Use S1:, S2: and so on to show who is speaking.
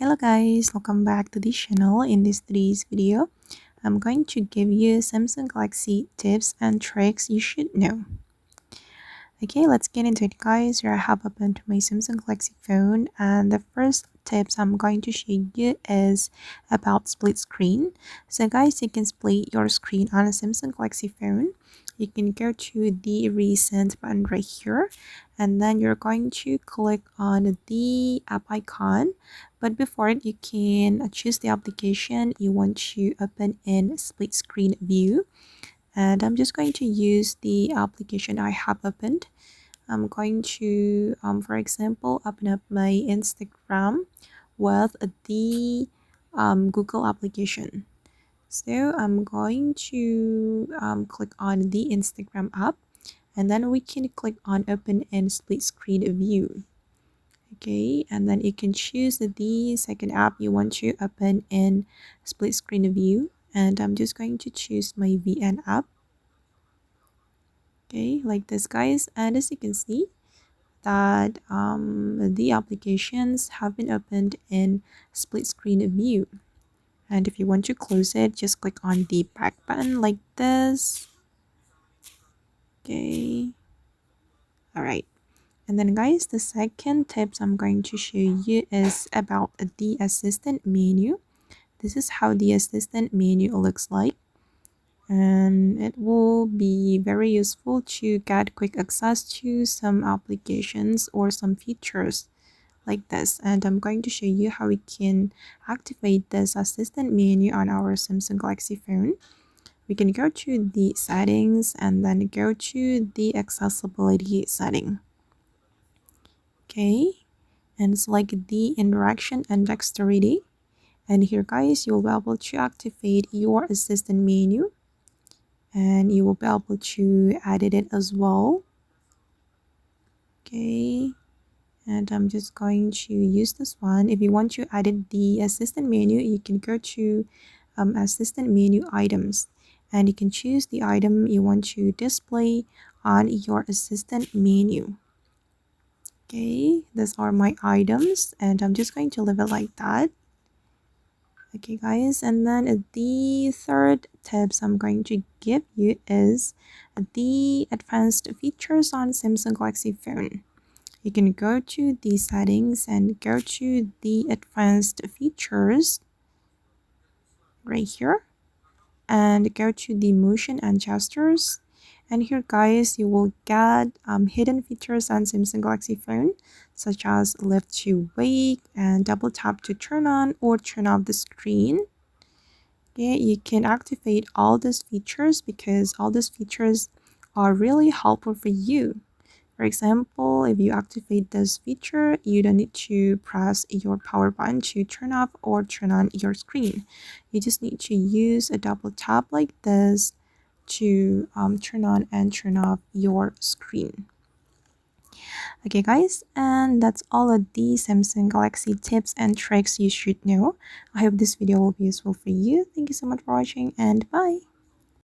S1: Hello guys, welcome back to this channel. In today's video, I'm going to give you Samsung Galaxy tips and tricks you should know. Okay, let's get into it guys. Here I have opened my Samsung Galaxy phone, and the first tips I'm going to show you is about split screen. So guys, you can split your screen on a Samsung Galaxy phone. You can go to the recent button right here, and then you're going to click on the app icon. But before it, you can choose the application you want to open in split screen view. And I'm just going to use the application I have opened. I'm going to, for example, open up my Instagram with the Google application. So I'm going to click on the Instagram app, and then we can click on open in split screen view. Okay, and then you can choose the second app you want to open in split screen view, and I'm just going to choose my VN app. Okay, like this guys, and as you can see that the applications have been opened in split screen view, and if you want to close it, just click on the back button like this. Okay, all right. And then guys, the second tips I'm going to show you is about the assistant menu. This is how the assistant menu looks like, and it will be very useful to get quick access to some applications or some features like this. And I'm going to show you how we can activate this assistant menu on our Samsung Galaxy phone. We can go to the settings and then go to the accessibility setting. Okay, and select the interaction and dexterity. And here guys, you'll be able to activate your assistant menu, and you will be able to edit it as well. Okay, and I'm just going to use this one. If you want to edit the assistant menu, you can go to assistant menu items, and you can choose the item you want to display on your assistant menu. Okay, these are my items, and I'm just going to leave it like that. Okay guys, and then the third tips I'm going to give you is the advanced features on Samsung Galaxy phone. You can go to the settings and go to the advanced features right here, and go to the motion and gestures. And here guys, you will get hidden features on Samsung Galaxy phone, such as lift to wake and double tap to turn on or turn off the screen. Okay, you can activate all these features because all these features are really helpful for you. For example, if you activate this feature, you don't need to press your power button to turn off or turn on your screen. You just need to use a double tap like this to turn on and turn off your screen. Okay guys, and that's all of the Samsung Galaxy tips and tricks you should know. I hope this video will be useful for you. Thank you so much for watching, and bye.